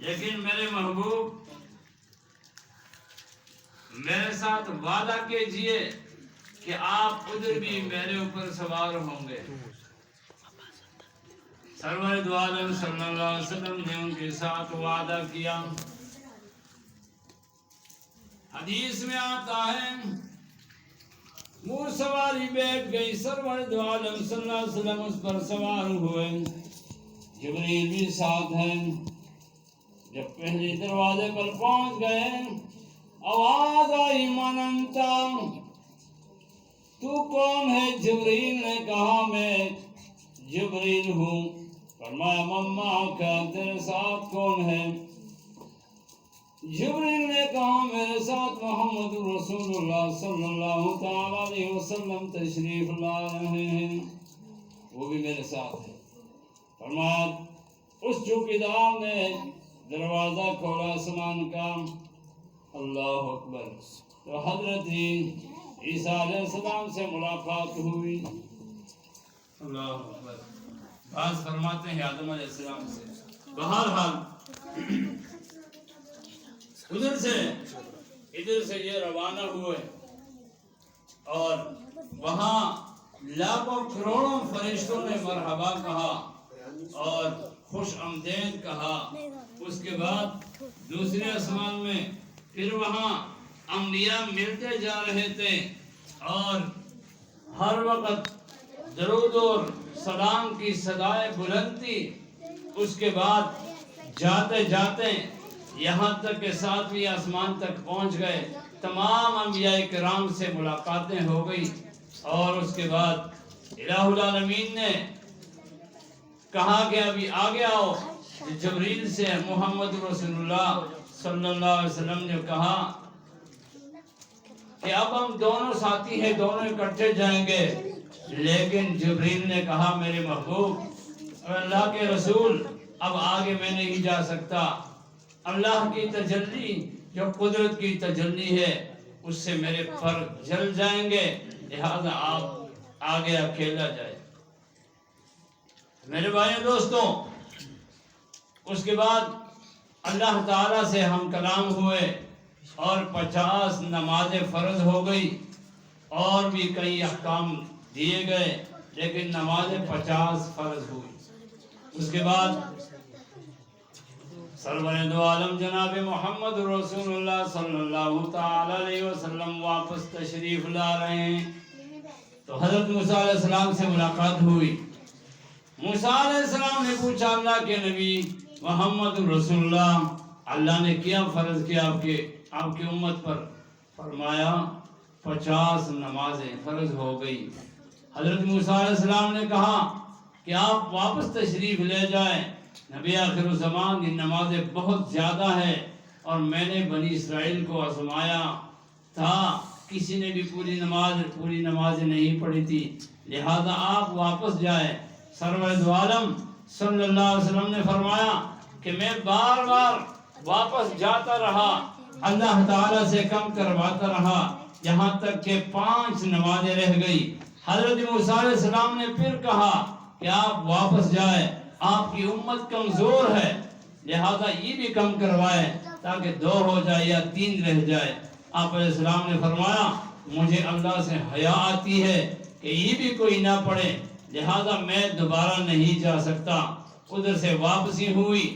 لیکن میرے محبوب میرے ساتھ وعدہ کیجئے کہ آپ ادھر بھی میرے اوپر سوار ہوں گے۔ سرور دو عالم صلی اللہ علیہ وسلم نے ان کے ساتھ وعدہ کیا۔ حدیث میں آتا ہے وہ سواری بیٹھ گئی، سرور دو عالم صلی اللہ علیہ وسلم اس پر سوار ہوئے، جبریل بھی ساتھ ہیں۔ جب پہلے دروازے پر پہنچ گئے، آواز آئی من انتا، تو کون ہے؟ جبریل نے کہا میں جبریل ہوں۔ فرمایا مما کا تیرے ساتھ کون ہے؟ جبریل نے کہا میرے ساتھ محمد رسول اللہ صلی اللہ تعالی علیہ وسلم تشریف لا رہے ہیں، وہ بھی میرے ساتھ ہے۔ فرمایا اس چوکیدار نے دروازہ کھولا آسمان کا، اللہ اکبر، تو حضرت عیسیٰ علیہ السلام سے ملاقات ہوئی۔ اللہ اکبر، بعض فرماتے ہیں آدم علیہ السلام سے۔ بہرحال ادھر سے یہ روانہ ہوئے اور وہاں لاکھوں کروڑوں فرشتوں نے مرحبا کہا اور خوش آمدید کہا۔ اس کے بعد دوسرے آسمان میں پھر وہاں انبیاء ملتے جا رہے تھے اور ہر وقت درود اور سلام کی صدائیں بلند تھی۔ اس کے بعد جاتے جاتے یہاں تک کہ ساتویں آسمان تک پہنچ گئے، تمام انبیاء کرام سے ملاقاتیں ہو گئی اور اس کے بعد الہ العالمین نے کہا کہ ابھی آگے آؤ۔ جبریل سے محمد رسول اللہ صلی اللہ علیہ وسلم نے کہا کہ اب ہم دونوں ساتھی ہیں، دونوں اکٹھے جائیں گے، لیکن جبریل نے کہا میرے محبوب اور اللہ کے رسول اب آگے میں نہیں جا سکتا، اللہ کی تجلی جو قدرت کی تجلی ہے اس سے میرے پر جل جائیں گے، لہذا آپ آگے اکیلا جائیں۔ میرے بھائی دوستوں، اس کے بعد اللہ تعالیٰ سے ہم کلام ہوئے اور 50 نمازیں فرض ہو گئی اور بھی کئی احکام دیے گئے، لیکن نمازیں 50 فرض ہوئی۔ اس کے بعد سرور دو عالم جناب محمد رسول اللہ صلی اللہ تعالی علیہ وسلم واپس تشریف لا رہے ہیں تو حضرت موسیٰ علیہ السلام سے ملاقات ہوئی۔ موسیٰ علیہ السلام نے پوچھا اللہ کے نبی محمد رسول اللہ، اللہ نے کیا فرض کیا آپ کی امت پر؟ فرمایا 50 نمازیں فرض ہو گئی۔ حضرت موسیٰ علیہ السلام نے کہا کہ آپ واپس تشریف لے جائیں، نبی آخر الزمان کی نمازیں بہت زیادہ ہے اور میں نے بنی اسرائیل کو آزمایا تھا، کسی نے بھی پوری نماز نہیں پڑھی تھی، لہذا آپ واپس جائیں۔ سرور دو عالم صلی اللہ علیہ وسلم نے فرمایا کہ میں بار بار واپس جاتا رہا، اللہ تعالیٰ سے کم کرواتا رہا، یہاں تک کہ 5 نمازیں رہ گئی۔ حضرت موسیٰ علیہ السلام نے پھر کہا کہ آپ واپس جائیں، آپ کی امت کمزور ہے، لہذا یہ بھی کم کروائے تاکہ 2 ہو جائے یا 3 رہ جائے۔ آپ علیہ السلام نے فرمایا مجھے اللہ سے حیا آتی ہے کہ یہ بھی کوئی نہ پڑھے، لہذا میں دوبارہ نہیں جا سکتا۔ ادھر سے واپسی ہوئی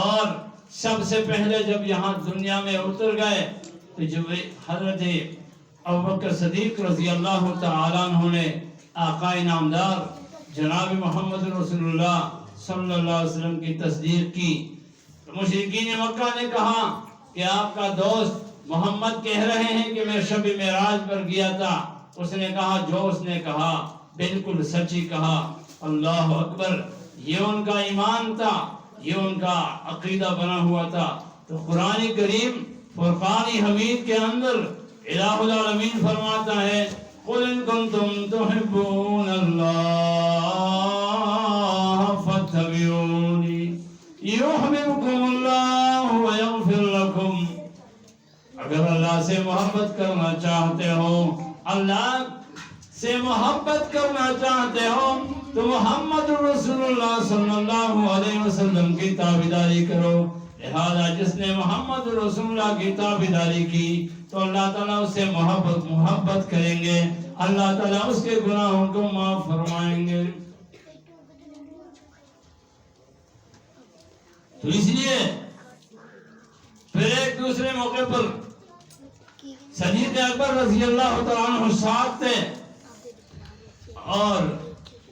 اور سب سے پہلے جب یہاں دنیا میں اتر گئے تو جب حضرت ابوبکر صدیق رضی اللہ تعالیٰ عنہ نے آقا نامدار جناب محمد رسول اللہ صلی اللہ علیہ وسلم کی تصدیق کی تو مشرکین مکہ نے کہا کہ آپ کا دوست محمد کہہ رہے ہیں کہ میں شب معراج پر گیا تھا۔ اس نے کہا جو اس نے کہا بالکل سچی کہا۔ اللہ اکبر، یہ ان کا ایمان تھا، یہ ان کا عقیدہ بنا ہوا تھا۔ تو قرآن کریم فرقان حمید کے اندر الہ العالمین فرماتا ہے قُلْ إِن كُنْتُمْ تُحِبُّونَ اللَّهَ فَاتَّبِعُونِي يُحْبِبْكُمُ اللَّهُ وَيَغْفِرْ لَكُمْ۔ اگر اللہ سے محبت کرنا چاہتے ہو، اللہ سے محبت کرنا چاہتے ہو تو محمد رسول اللہ صلی اللہ علیہ وسلم کی تابعداری کرو، لہذا جس نے محمد رسول اللہ کی تابعداری کی تو اللہ تعالیٰ اس سے محبت کریں گے، اللہ تعالیٰ اس کے گناہوں کو معاف فرمائیں گے۔ تو اس لیے پھر ایک دوسرے موقع پر صدیق اکبر رضی اللہ تعالیٰ عنہ ساتھ تھے اور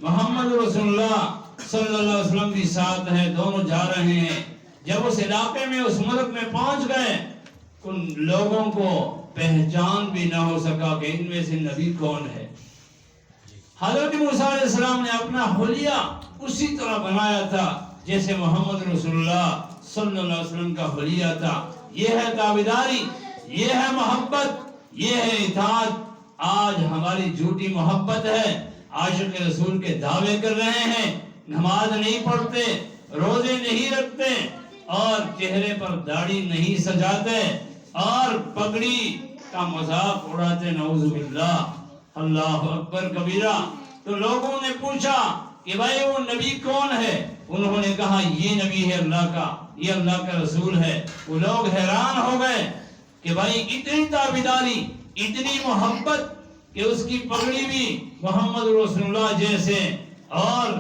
محمد رسول اللہ صلی اللہ علیہ وسلم بھی ساتھ ہیں، دونوں جا رہے ہیں۔ جب اس علاقے میں اس ملک میں پہنچ گئے ان لوگوں کو پہچان بھی نہ ہو سکا کہ ان میں سے نبی کون ہے۔ حضرت موسیٰ علیہ السلام نے اپنا حلیہ اسی طرح بنایا تھا جیسے محمد رسول اللہ صلی اللہ علیہ وسلم کا حلیہ تھا۔ یہ ہے تابعداری، یہ ہے محبت، یہ ہے اطاعت۔ آج ہماری جھوٹی محبت ہے، عاشق رسول کے دعوے کر رہے ہیں، نماز نہیں پڑھتے، روزے نہیں رکھتے اور چہرے پر داڑھی نہیں سجاتے اور پگڑی کا مذاق اڑاتے، نعوذ باللہ، اللہ اکبر کبیرہ۔ تو لوگوں نے پوچھا کہ بھائی وہ نبی کون ہے؟ انہوں نے کہا یہ نبی ہے اللہ کا، یہ اللہ کا رسول ہے۔ وہ لوگ حیران ہو گئے کہ بھائی اتنی تابعداری، اتنی محبت کہ اس کی پگڑی بھی محمد رسول اللہ جیسے اور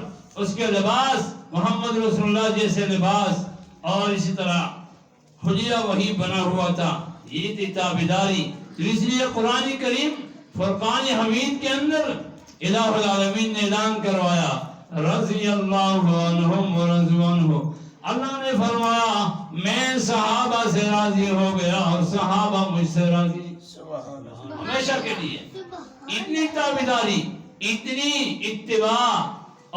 اس کے لباس محمد رسول اللہ جیسے لباس اور اسی طرح حلیہ وہی بنا ہوا تھا۔ یہ تھی تابعداری۔ تو اس لیے قرآن کریم فرقان حمید کے اندر الہ العالمین نے اعلان کروایا رضی اللہ عنہم ورضوا عنہ۔ اللہ نے فرمایا میں صحابہ سے راضی ہو گیا اور صحابہ مجھ سے راضی، ہمیشہ کے لیے۔ اتنی تابعداری، اتنی اتباع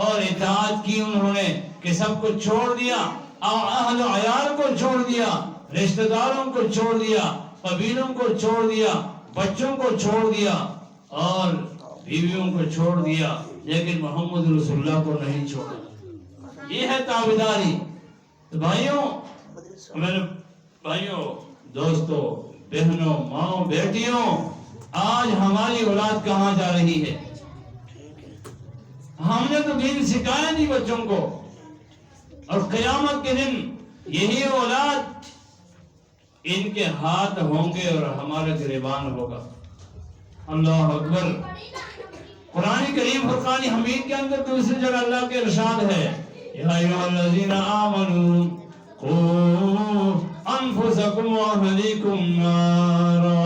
اور اطاعت کی انہوں نے کہ سب کو چھوڑ دیا، اہل و عیال کو چھوڑ دیا، رشتہ داروں کو چھوڑ دیا، قبیلوں کو چھوڑ دیا، بچوں کو چھوڑ دیا اور بیویوں کو چھوڑ دیا، لیکن محمد رسول اللہ کو نہیں چھوڑا۔ یہ ہے تابعداری۔ تو بھائیوں، میرے بھائیوں، دوستوں، بہنوں، ماؤں، بیٹیوں، آج ہماری اولاد کہاں جا رہی ہے؟ ہم نے تو دین سکھایا نہیں بچوں کو، اور قیامت کے دن یہی اولاد ان کے ہاتھ ہوں گے اور ہمارا گریبان ہوگا۔ اللہ اکبر۔ قرآن کریم فرقان حمید کے اندر دوسری جگہ اللہ کے ارشاد ہے یا ایھا الذین آمنوا قوا انفسکم واہلیکم نارا۔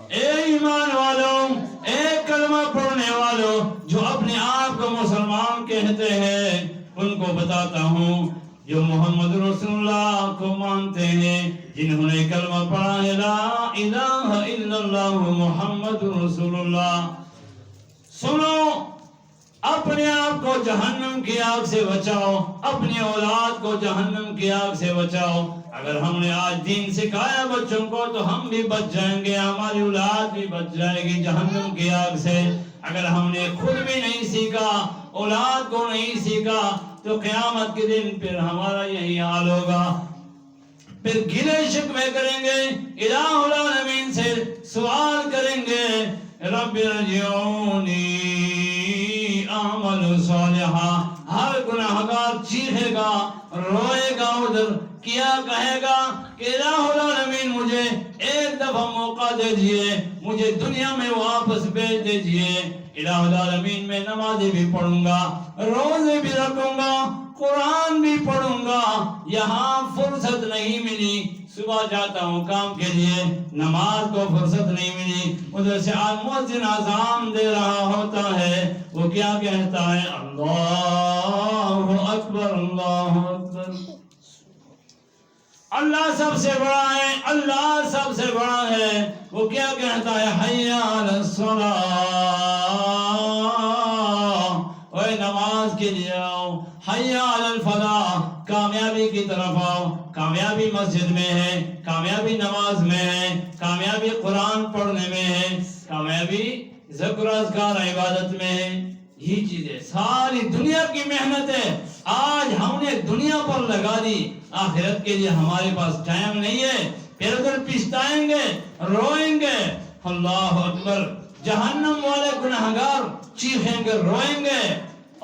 اے ایمان والوں، اے کلمہ پڑھنے والوں جو اپنے آپ کو مسلمان کہتے ہیں، ان کو بتاتا ہوں جو محمد رسول اللہ کو مانتے ہیں، جنہوں نے کلمہ پڑھا ہے لا الہ الا اللہ محمد رسول اللہ۔ سنو، اپنے آپ کو جہنم کی آگ سے بچاؤ، اپنی اولاد کو جہنم کی آگ سے بچاؤ۔ اگر ہم نے آج دین سکھایا بچوں کو تو ہم بھی بچ جائیں گے، ہماری اولاد بھی بچ جائے گی جہنم کی آگ سے۔ اگر ہم نے خود بھی نہیں سیکھا، اولاد کو نہیں سیکھا، تو قیامت کے دن پھر ہمارا یہی حال ہوگا۔ پھر گلے شکوے کریں گے، الہ العالمین سے سوال کریں گے رب ارجعونی اعمل صالحا۔ ہر گناہگار چیخے گا، روئے گا، ادھر کیا کہے گا کہ الہ العالمین مجھے ایک دفعہ موقع دے دیجئے، مجھے دنیا میں واپس بھیج دیجئے۔ الہ العالمین میں نمازیں بھی پڑھوں گا، روزے بھی رکھوں گا، قرآن بھی پڑھوں گا، یہاں فرصت نہیں ملی، صبح جاتا ہوں کام کے لیے، نماز کو فرصت نہیں ملی، ادھر سے مؤذن اذان دے رہا ہوتا ہے، وہ کیا کہتا ہے اللہ اکبر اللہ اکبر، اللہ سب سے بڑا ہے، اللہ سب سے بڑا ہے۔ وہ کیا کہتا ہے حی علی الصلاۃ، اے نماز کے لیے آؤ، حی علی الفلاح، کامیابی کی طرف آؤ۔ کامیابی مسجد میں ہے، کامیابی نماز میں ہے، کامیابی قرآن پڑھنے میں ہے، کامیابی ذکر اذکار عبادت میں ہے۔ یہ چیزیں ساری دنیا کی محنت ہے، آج ہم نے دنیا پر لگا دی، آخرت کے لیے ہمارے پاس ٹائم نہیں ہے۔ پھر ادھر پچھتائیں گے، روئیں گے، اللہ اکبر۔ جہنم والے گناہگار چیخیں گے، روئیں گے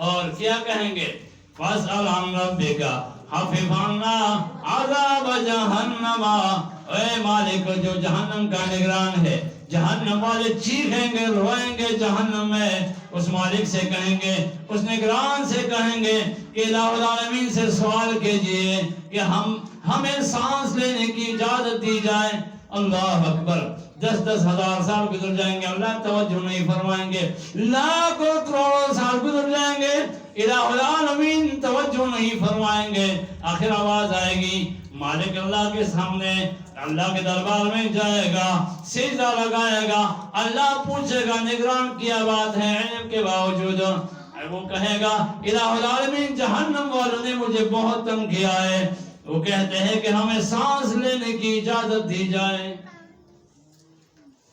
اور کیا کہیں گے؟ فَاسْأَلْ عَنْ رَبِّكَ خفف عنا عذاب جہنم، اے مالک جو جہنم کا نگران ہے، جہنم والے چیخیں گے روئیں گے جہنم میں، اس مالک سے کہیں گے، اس نگران سے کہیں گے کہ الہ العالمین سے سوال کیجئے کہ ہمیں سانس لینے کی اجازت دی جائے۔ اللہ اکبر، 10,000 سال گزر جائیں گے، اللہ توجہ نہیں فرمائیں گے، لاکھوں کروڑوں سال گزر جائیں گے، الہ العالمین توجہ نہیں فرمائیں گے۔ آخر آواز آئے گی، مالک اللہ کے سامنے اللہ کے دربار میں جائے گا، سجدہ لگائے گا، اللہ پوچھے گا نگران کیا بات ہے علم کے باوجود؟ وہ کہے گا الہ العالمین جہنم والوں نے مجھے بہت تنگ کیا ہے، وہ کہتے ہیں کہ ہمیں سانس لینے کی اجازت دی جائے۔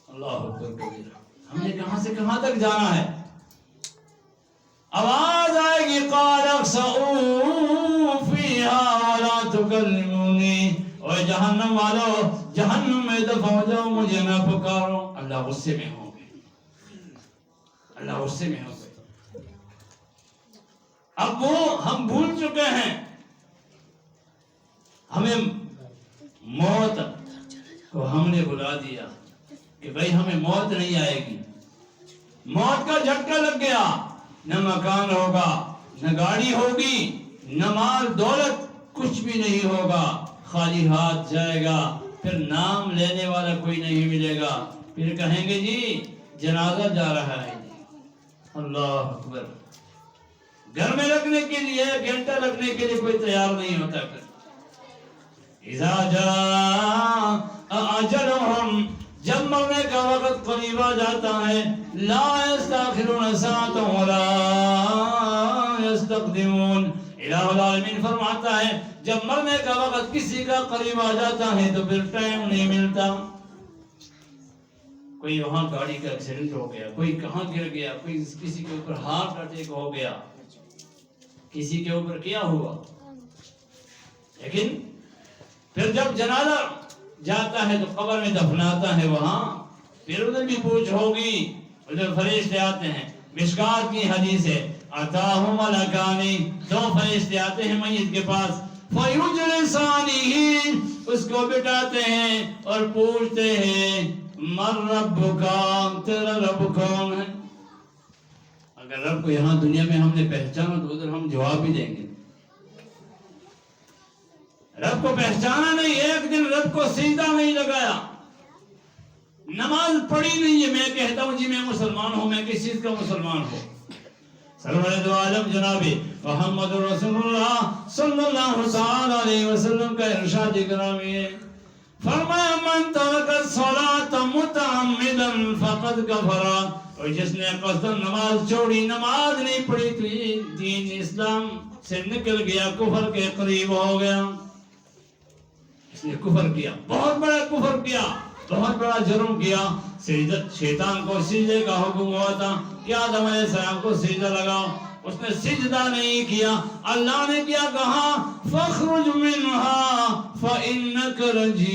اللہ اکبر کبیرہ، ہم نے کہاں سے کہاں تک جانا ہے؟ آواز آئے گی قال اخسئوا فیہا ولا تکلمونی، اور جہنم والو جہنم میں دفع ہو جاؤ، مجھے نہ پکارو۔ اللہ غصے میں ہو گئے، اللہ غصے میں ہو گئے۔ اب وہ ہم بھول چکے ہیں، ہمیں موت کو ہم نے بلا دیا کہ بھئی ہمیں موت نہیں آئے گی، موت کا جھٹکا لگ گیا، نہ مکان ہوگا، نہ گاڑی ہوگی، نہ مال دولت، کچھ بھی نہیں ہوگا، خالی ہاتھ جائے گا، پھر نام لینے والا کوئی نہیں ملے گا، پھر کہیں گے جی جنازہ جا رہا ہے۔ اللہ اکبر، گھر میں رکھنے کے لیے گھنٹہ رکھنے کے لیے کوئی تیار نہیں ہوتا۔ پھر اذا جاء اجلهم، جب مرنے کا وقت قریب آ جاتا ہے، لا يستأخرون ساعة ولا يستقدمون، الہ العالمین فرماتا ہے جب مرنے کا وقت کسی کا قریب آ جاتا ہے تو پھر ٹائم نہیں ملتا۔ کوئی وہاں گاڑی کا ایکسیڈنٹ ہو گیا، کوئی کہاں گر گیا، کوئی کسی کے اوپر ہارٹ اٹیک ہو گیا، کسی کے اوپر کیا ہوا، لیکن پھر جب جنازہ جاتا ہے تو قبر میں دفناتا ہے وہاں، پھر ادھر بھی پوچھ ہوگی، ادھر فرشتے آتے ہیں۔ مشکات کی حدیث ہے، اتاہم ملکانی، 2 فرشتے آتے ہیں میت کے پاس، فیجلسانہ، اس کو بٹھاتے ہیں اور پوچھتے ہیں من ربکا، تیرا رب کون ہے؟ اگر رب کو یہاں دنیا میں ہم نے پہچانا تو ادھر ہم جواب بھی دیں گے۔ رب کو پہچانا نہیں، ایک دن رب کو سجدہ نہیں لگایا، نماز پڑھی نہیں ہے، میں کہتا ہوں جی میں مسلمان ہوں، میں کس چیز کا مسلمان ہوں؟ سرور دو عالم جناب محمد رسول اللہ صلی اللہ علیہ وسلم کا ارشاد گرامی ہے، فرمایا من ترک الصلاة متعمدا فقد کفر، اور جس نے قصداً نماز چھوڑی، نماز نہیں پڑھی تو یہ دین اسلام سے نکل گیا، کفر کے قریب ہو گیا۔ اس نے کفر کیا، بہت بڑا کفر کیا، بہت بڑا جرم کیا۔ شیطان کو سجدے کا حکم ہوا تھا کہ آدم علیہ السلام کو سجدہ لگاؤ، اس نے سجدہ نہیں کیا۔ اللہ نے کیا کہا فَخْرُجْ مِنْهَا فَإِنَّكَ رَجِيمٌ،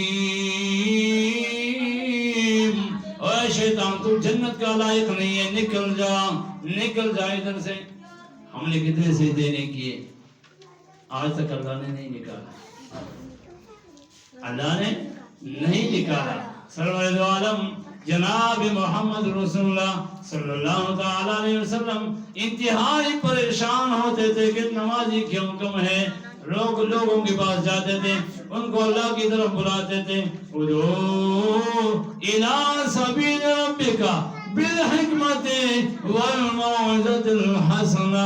اے شیطان تو جنت کا لائق نہیں ہے، نکل جا، نکل جا ادھر سے۔ ہم نے کتنے سجدے نہیں کیے، آج تک اللہ نے نہیں نکالا، اللہ نے نہیں نکالا۔ سرور دو عالم جناب محمد رسول اللہ صلی اللہ علیہ وسلم انتہائی پریشان ہوتے تھے کہ نمازی کیوں کم ہے، لوگوں کے پاس جاتے تھے، ان کو اللہ کی طرف بلاتے تھے، ادعو الی سبیل ربک بالحکمت والموعظۃ الحسنہ،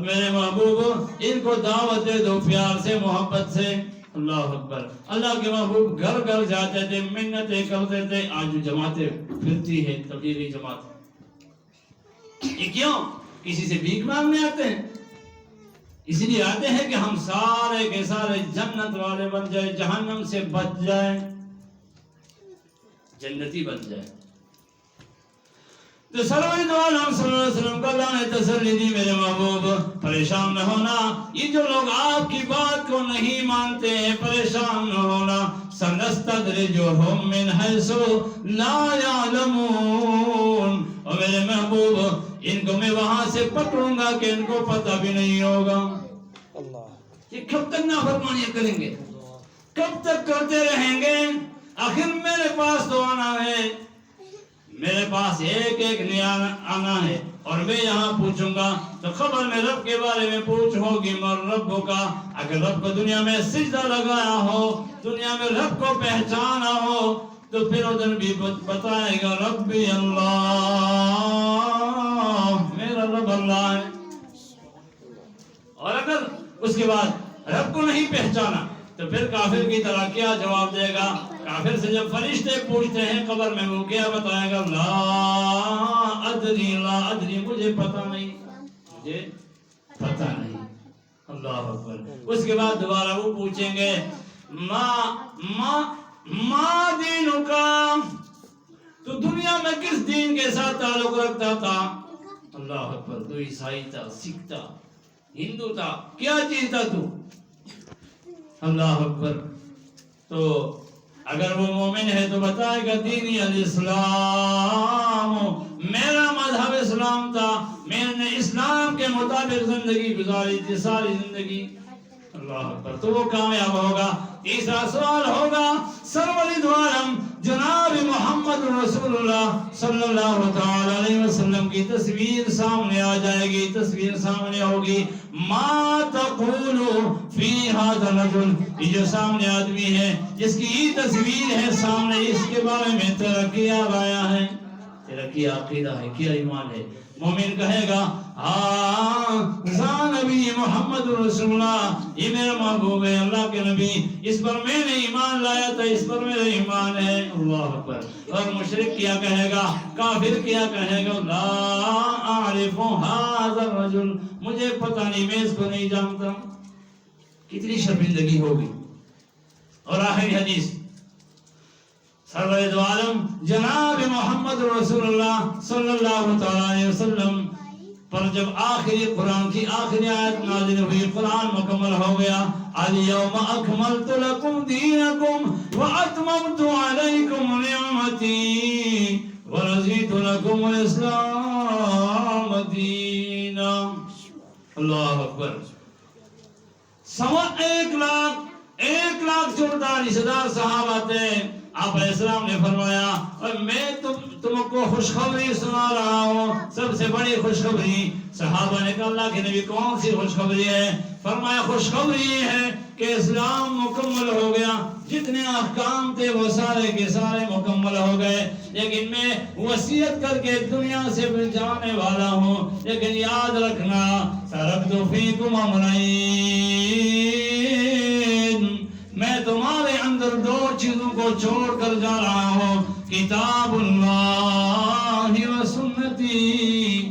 میرے محبوب ان کو دعوت دے دو پیار سے، محبت سے۔ اللہ اکبر، اللہ کے محبوب گھر گھر جاتے تھے، منتیں کرتے تھے۔ آج جو جماعتیں پھرتی ہے تبلیغی جماعت، یہ کیوں؟ کسی سے بھیک مانگنے آتے ہیں؟ اس لیے آتے ہیں کہ ہم سارے کے سارے جنت والے بن جائیں، جہنم سے بچ جائیں، جنتی بن جائیں۔ تو سرور دو عالم صلی اللہ علیہ وسلم کو اللہ نے تسلی دی، میرے محبوب پریشان نہ ہونا، یہ جو لوگ آپ کی بات کو نہیں مانتے ہیں پریشان نہ ہونا، سنستدرجہم من حیث لا یعلمون، اور میرے محبوب ان کو میں وہاں سے پکڑوں گا کہ ان کو پتہ بھی نہیں ہوگا۔ کہ کب تک نافرمانیاں کریں گے، کب تک کرتے رہیں گے؟ آخر میرے پاس تو آنا ہے، میرے پاس ایک ایک نیا آنا ہے، اور میں یہاں پوچھوں گا تو خبر میں رب کے بارے میں پوچھ ہوگی مر رب کا۔ اگر رب کو دنیا میں سجدہ لگایا ہو، دنیا میں رب کو پہچانا ہو، تو پھر ادھر بھی بتائے گا ربی اللہ، میرا رب اللہ ہے۔ اور اگر اس کے بعد رب کو نہیں پہچانا تو پھر کافر کی طرح کیا جواب دے گا؟ کافر سے جب فرشتے پوچھتے ہیں قبر میں، وہ کیا بتائے گا؟ لا ادری، مجھے پتہ نہیں، مجھے پتہ نہیں۔ اللہ اکبر۔ اس کے بعد دوبارہ وہ پوچھیں گے ما دینکا، تو دنیا میں کس دین کے ساتھ تعلق رکھتا تھا؟ اللہ اکبر۔ تو عیسائی تھا، سکھ تھا، ہندو تھا، کیا چیز تھا تو؟ اللہ اکبر۔ تو اگر وہ مومن ہے تو بتائے گا دینی الاسلام، میرا مذہب اسلام تھا، میں نے اسلام کے مطابق زندگی گزاری تھی ساری زندگی۔ اللہ اکبر۔ تو وہ کامیاب ہوگا۔ تیسرا سوال ہوگا، سرور دو عالم جناب محمد رسول اللہ صلی اللہ تعالی علیہ وسلم کی تصویر سامنے آ جائے گی، تصویر سامنے ہوگی۔ ما تقول فی ھذا الرجل، یہ جو سامنے آدمی ہے جس کی یہ تصویر ہے سامنے، اس کے بارے میں تیرا کیا رایا ہے، تیرا کیا عقیدہ ہے، کیا ایمان ہے؟ مومن کہے گا ہاں نبی محمد رسول اللہ، یہ میرا محبوب ہے، اللہ کے نبی، اس پر میں نے ایمان لایا تھا، اس پر میرا ایمان ہے۔ اللہ اکبر۔ اور مشرک کیا کہے گا، کافر کیا کہے گا؟ لا اعرف ھذا الرجل، مجھے پتہ نہیں، میں اس کو نہیں جانتا۔ کتنی شرمندگی ہوگی۔ اور آخری حدیث، سرور دو عالم جناب محمد رسول اللہ صلی اللہ تعالی علیہ وسلم پر جب آخری قرآن کی آخری آیت نازل ہوئی، قرآن مکمل ہو گیا، الیوم اکملت لکم دینکم واتممت علیکم نعمتی ورضیت لکم الاسلام دینا۔ اللہ اکبر۔ 1,44,000 صحابہ تھے۔ آپ علیہ السلام نے فرمایا اور میں تم کو خوشخبری سنا رہا ہوں، سب سے بڑی خوشخبری۔ صحابہ نے کہا اللہ کے نبی کون سی خوشخبری ہے؟ فرمایا خوشخبری یہ ہے کہ اسلام مکمل ہو گیا، جتنے احکام تھے وہ سارے کے سارے مکمل ہو گئے، لیکن میں وصیت کر کے دنیا سے جانے والا ہوں، لیکن یاد رکھنا ترکت فیکم امرین، میں تمہارے اندر 2 چیزوں کو چھوڑ کر جا رہا ہوں، کتاب اللہ و سنتی،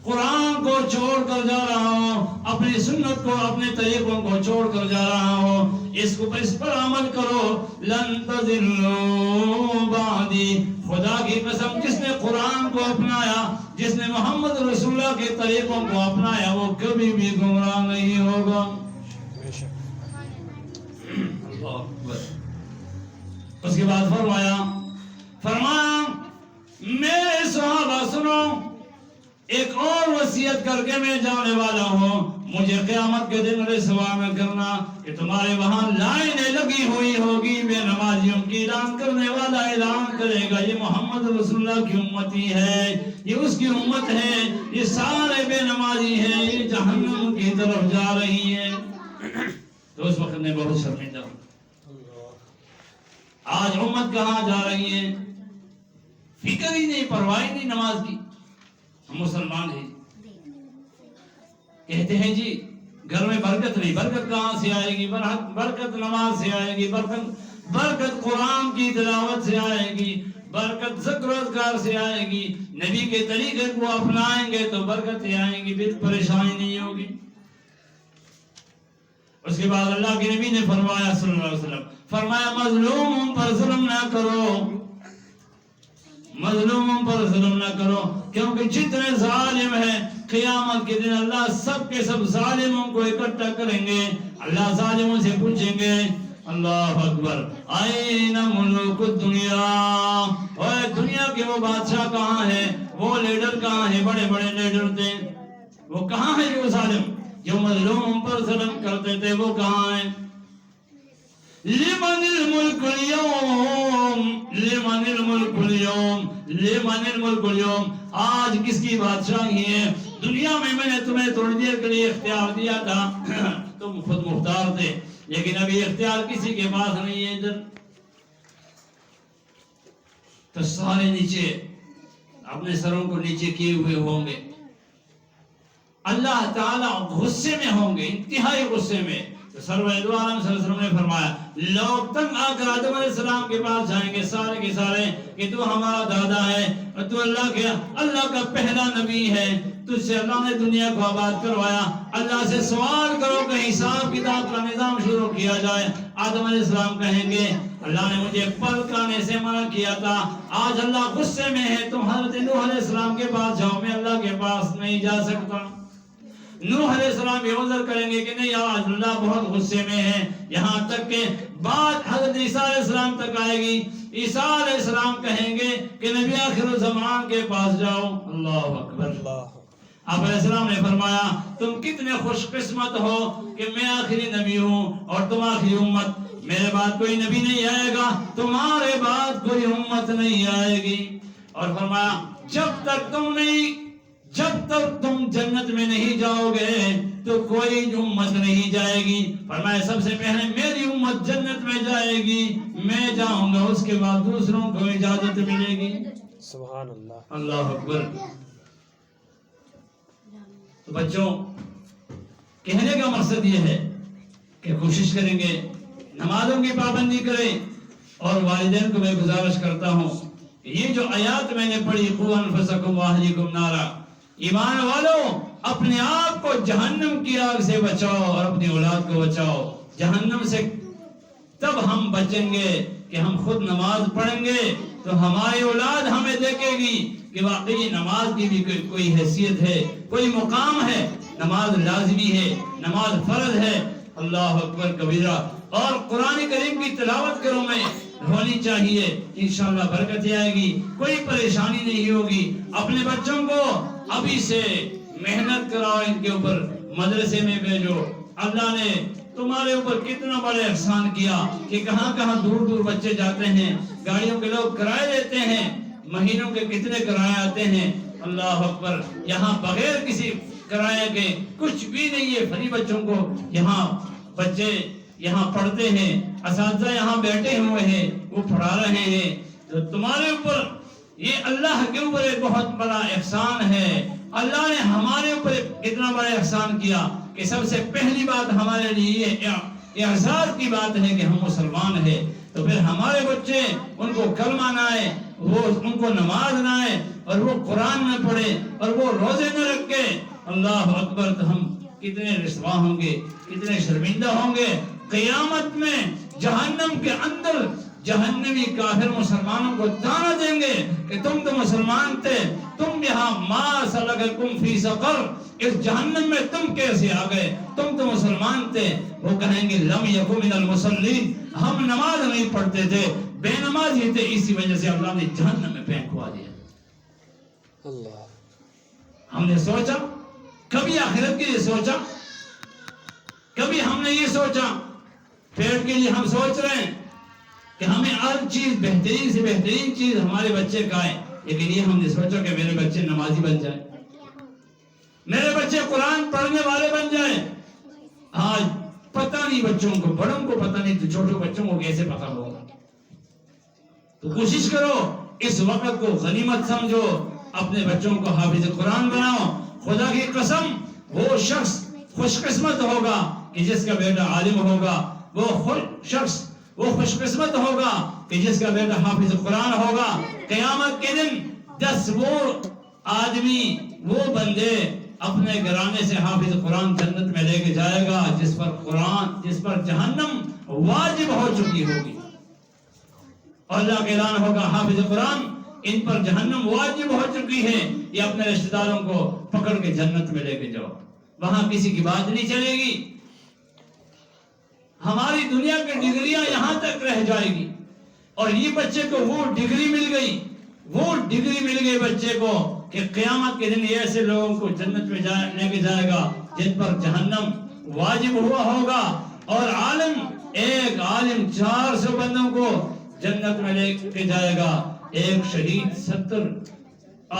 قرآن کو چھوڑ کر جا رہا ہوں، اپنی سنت کو، اپنے طریقوں کو چھوڑ کر جا رہا ہوں، اس پر عمل کرو، لن تضلوا بعدی۔ خدا کی قسم، جس نے قرآن کو اپنایا، جس نے محمد رسول اللہ کے طریقوں کو اپنایا، وہ کبھی بھی گمراہ نہیں ہوگا۔ اس کے بعد فرمایا میرے صحابہ سنو، ایک اور وصیت کر کے میں جانے والا ہوں، مجھے قیامت کے دن رسوا نہ کرنا کہ تمہارے وہاں لائنیں لگی ہوئی ہوگی، بے نمازیوں کی اعلان کرنے والا اعلان کرے گا یہ محمد رسول اللہ کی امتی ہے، یہ اس کی امت ہے، یہ سارے بے نمازی ہیں، یہ جہنم کی طرف جا رہی ہے۔ تو اس وقت میں بہت شرمندہ ہوں، آج امت کہاں جا رہی ہے، فکر ہی نہیں، پرواہ نہیں نماز کی۔ ہم مسلمان ہیں، کہتے ہیں جی گھر میں برکت نہیں، برکت کہاں سے آئے گی؟ برکت نماز سے آئے گی، برکت قرآن کی تلاوت سے آئے گی، برکت ذکر و اذکار سے آئے گی، نبی کے طریقے کو اپنائیں گے تو برکتیں آئیں گی، پھر پریشانی نہیں ہوگی۔ اس کے بعد اللہ کے نبی نے فرمایا صلی اللہ علیہ وسلم، فرمایا مظلوموں پر ظلم نہ کرو، مظلوموں پر ظلم نہ کرو، کیونکہ جتنے ظالم ہیں قیامت کے دن اللہ سب کے سب ظالموں کو اکٹھا کریں گے، اللہ ظالموں سے پوچھیں گے اللہ اکبر این ملوک الدنیا، اور دنیا کے وہ بادشاہ کہاں ہیں، وہ لیڈر کہاں ہیں، بڑے بڑے لیڈر تھے، وہ کہاں ہیں جو ظالم؟ جو مظلوم پر ظلم کرتے تھے وہ کہاں ہیں؟ لمن الملک اليوم، لمن الملک اليوم، لمن الملک اليوم، آج کس کی بادشاہی ہے؟ دنیا میں میں نے تمہیں تھوڑی دیر کے لیے اختیار دیا تھا، تم خود مختار تھے، لیکن ابھی اختیار کسی کے پاس نہیں ہے ادھر۔ تو سارے نیچے اپنے سروں کو نیچے کیے ہوئے ہوں گے، اللہ تعالیٰ غصے میں ہوں گے، انتہائی غصے میں۔ تو سرور دو عالم صلی اللہ علیہ وسلم نے فرمایا لوگ تنگ آ کر آدم علیہ السلام کے پاس جائیں گے سارے کے سارے کہ تو ہمارا دادا ہے اور تو اللہ کا پہلا نبی ہے، تجھ سے اللہ نے دنیا کو آباد کروایا، اللہ سے سوال کرو کہ حساب کتاب کا نظام شروع کیا جائے۔ آدم علیہ السلام کہیں گے اللہ نے مجھے پل کھانے سے منع کیا تھا، آج اللہ غصے میں ہے، تم حضرت نوح علیہ السلام کے پاس جاؤ، میں اللہ کے پاس نہیں جا سکتا۔ نوح علیہ السلام یہ عذر کریں گے کہ نہیں آج اللہ بہت غصے میں ہے، یہاں تک کہ بات حضرت عیسیٰ علیہ السلام تک آئے گی، عیسیٰ علیہ السلام کہیں گے کہ نبی آخر الزمان کے پاس جاؤ۔ اللہ اکبر۔ آپ علیہ السلام نے فرمایا تم کتنے خوش قسمت ہو کہ میں آخری نبی ہوں اور تم آخری امت، میرے بعد کوئی نبی نہیں آئے گا، تمہارے بعد کوئی امت نہیں آئے گی۔ اور فرمایا جب تک تم جنت میں نہیں جاؤ گے تو کوئی امت نہیں جائے گی۔ فرمایا سب سے پہلے میری امت جنت میں جائے گی، میں جاؤں گا، اس کے بعد دوسروں کو اجازت ملے گی۔ سبحان اللہ، اللہ اکبر۔ تو بچوں کہنے کا مقصد یہ ہے کہ کوشش کریں گے نمازوں کی پابندی کریں، اور والدین کو میں گزارش کرتا ہوں کہ یہ جو آیات میں نے پڑھی قُوْ أَنفُسَكُمْ وَأَهْلِيكُمْ نَارًا، ایمان والوں اپنے آپ کو جہنم کی آگ سے بچاؤ اور اپنی اولاد کو بچاؤ جہنم سے۔ تب ہم بچیں گے کہ ہم خود نماز پڑھیں گے تو ہماری اولاد ہمیں دیکھے گی کہ واقعی نماز کی بھی کوئی حیثیت ہے، کوئی مقام ہے، نماز لازمی ہے، نماز فرض ہے۔ اللہ اکبر کبیرہ۔ اور قرآن کریم کی تلاوت کرو میں ہونی چاہیے، انشاءاللہ برکت آئے گی، کوئی پریشانی نہیں ہوگی۔ اپنے بچوں کو ابھی سے محنت کراؤ، ان کے اوپر مدرسے میں بھیجو۔ اللہ نے تمہارے اوپر کتنا بڑا احسان کیا کہ کہاں کہاں دور دور بچے جاتے ہیں، گاڑیوں کے لوگ کرائے دیتے ہیں، مہینوں کے کتنے کرائے آتے ہیں۔ اللہ اکبر۔ یہاں بغیر کسی کرائے کے کچھ بھی نہیں ہے، فری بچوں کو یہاں بچے یہاں پڑھتے ہیں، اساتذہ یہاں بیٹھے ہوئے ہیں، وہ پڑھا رہے ہیں۔ تو تمہارے اوپر یہ اللہ کے اوپر ایک بہت بڑا احسان ہے۔ اللہ نے ہمارے اوپر اتنا بڑا احسان کیا کہ سب سے پہلی بات ہمارے لیے یہ اعزاز کی بات ہے کہ ہم مسلمان ہیں۔ تو پھر ہمارے بچے ان کو کلمہ نہ آئے، وہ ان کو نماز نہ آئے، اور وہ قرآن نہ پڑھے، اور وہ روزے نہ رکھے، اللہ اکبر، تو ہم کتنے رسوا ہوں گے، کتنے شرمندہ ہوں گے۔ قیامت میں جہنم کے اندر جہنمی کافر مسلمانوں کو تانا دیں گے کہ تم تو مسلمان تھے، تم یہاں ما سلککم فی سقر، اس جہنم میں تم کیسے آ گئے، تم تو مسلمان تھے۔ وہ کہیں گے لم یکن من المصلین، ہم نماز نہیں پڑھتے تھے، بے نمازی تھے، اسی وجہ سے اللہ نے جہنم میں پھینکوا دیا۔ اللہ، ہم نے سوچا کبھی آخرت کے لیے سوچا، کبھی ہم نے یہ سوچا پیٹ کے لیے ہم سوچ رہے ہیں کہ ہمیں ہر چیز بہترین سے بہترین چیز ہمارے بچے کھائیں، لیکن یہ ہم نے سوچا کہ میرے بچے نمازی بن جائیں، میرے بچے قرآن پڑھنے والے بن جائیں۔ آج پتہ نہیں بچوں کو، بڑوں کو پتہ نہیں، تو چھوٹے بچوں کو کیسے پتہ ہوگا؟ تو کوشش کرو اس وقت کو غنیمت سمجھو، اپنے بچوں کو حافظ قرآن بناؤ۔ خدا کی قسم وہ شخص خوش قسمت ہوگا کہ جس کا بیٹا عالم ہوگا، وہ خوش قسمت ہوگا کہ جس کا بیٹا حافظ قرآن ہوگا۔ قیامت کے دن 10 وہ آدمی، وہ بندے اپنے گھرانے سے حافظ قرآن جنت میں لے کے جائے گا جس پر جہنم واجب ہو چکی ہوگی، اور اللہ کا اعلان ہوگا حافظ قرآن ان پر جہنم واجب ہو چکی ہے، یہ اپنے رشتہ داروں کو پکڑ کے جنت میں لے کے جاؤ، وہاں کسی کی بات نہیں چلے گی، ہماری دنیا کی ڈگریاں یہاں تک رہ جائے گی، اور یہ بچے کو وہ ڈگری مل گئی بچے کو کہ قیامت کے دن ایسے لوگوں کو جنت میں لے کے جائے گا جن پر جہنم واجب ہوا ہوگا، اور عالم ایک عالم 400 بندوں کو جنت میں لے کے جائے گا، ایک شہید 70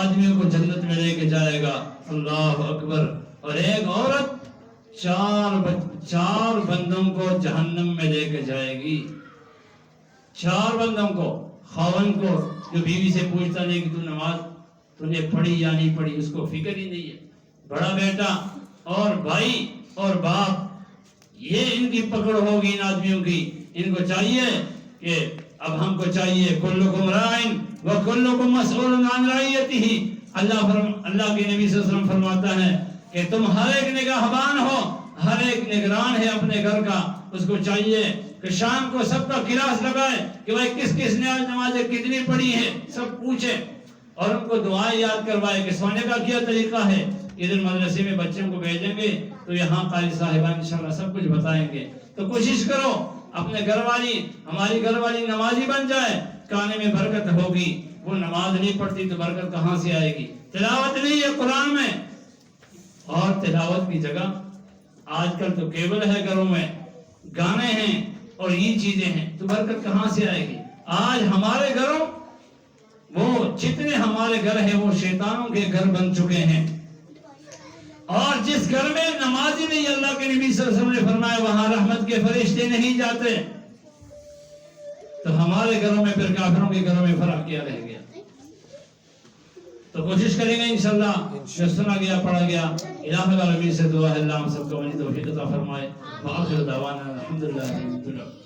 آدمیوں کو جنت میں لے کے جائے گا، اللہ اکبر، اور ایک عورت 4 بندوں کو جہنم میں لے کے جائے گی، 4 بندوں کو، خاوند کو جو بیوی سے پوچھتا نہیں کہ تو نماز تو نے پڑھی یا نہیں پڑھی، اس کو فکر ہی نہیں ہے، بڑا بیٹا اور بھائی اور باپ، یہ ان کی پکڑ ہوگی ان آدمیوں کی، ان کو چاہیے کہ اب ہم کو چاہیے کلکم رائن وکلکم مسئول عن رعیتہ، اللہ کے نبی صلی اللہ علیہ وسلم فرماتا ہے کہ تم ہر ایک نگہبان ہو، ہر ایک نگران ہے اپنے گھر کا، اس کو چاہیے کہ شام کو سب کا کلاس لگائے کہ بھائی کس کس نے آج نمازیں کتنی پڑھی ہیں، سب پوچھے، اور ان کو دعائیں یاد کروائے کہ سونے کا کیا طریقہ ہے۔ ادھر مدرسے میں بچوں کو بھیجیں گے تو یہاں قاری صاحبان انشاءاللہ سب کچھ بتائیں گے، تو کوشش کرو اپنے گھر والی، ہماری گھر والی نمازی بن جائے، کھانے میں برکت ہوگی، وہ نماز نہیں پڑھتی تو برکت کہاں سے آئے گی؟ تلاوت نہیں ہے قرآن میں، اور تلاوت کی جگہ آج کل تو کیبل ہے گھروں میں، گانے ہیں اور یہ چیزیں ہیں، تو برکت کہاں سے آئے گی؟ آج ہمارے گھروں، وہ جتنے ہمارے گھر ہیں وہ شیطانوں کے گھر بن چکے ہیں، اور جس گھر میں نمازی نہیں، اللہ کے نبی صلی اللہ علیہ وسلم نے فرمایا وہاں رحمت کے فرشتے نہیں جاتے، تو ہمارے گھروں میں پھر کافروں کے گھروں میں فرق کیا رہ گیا؟ تو کوشش کریں گے انشاءاللہ، جو سنا گیا پڑھا گیا، الہ العالمین سے دعا ہے اللہ ہم سب کو توفیق عطا فرمائے، وآخر دعوانا الحمدللہ رب العالمین۔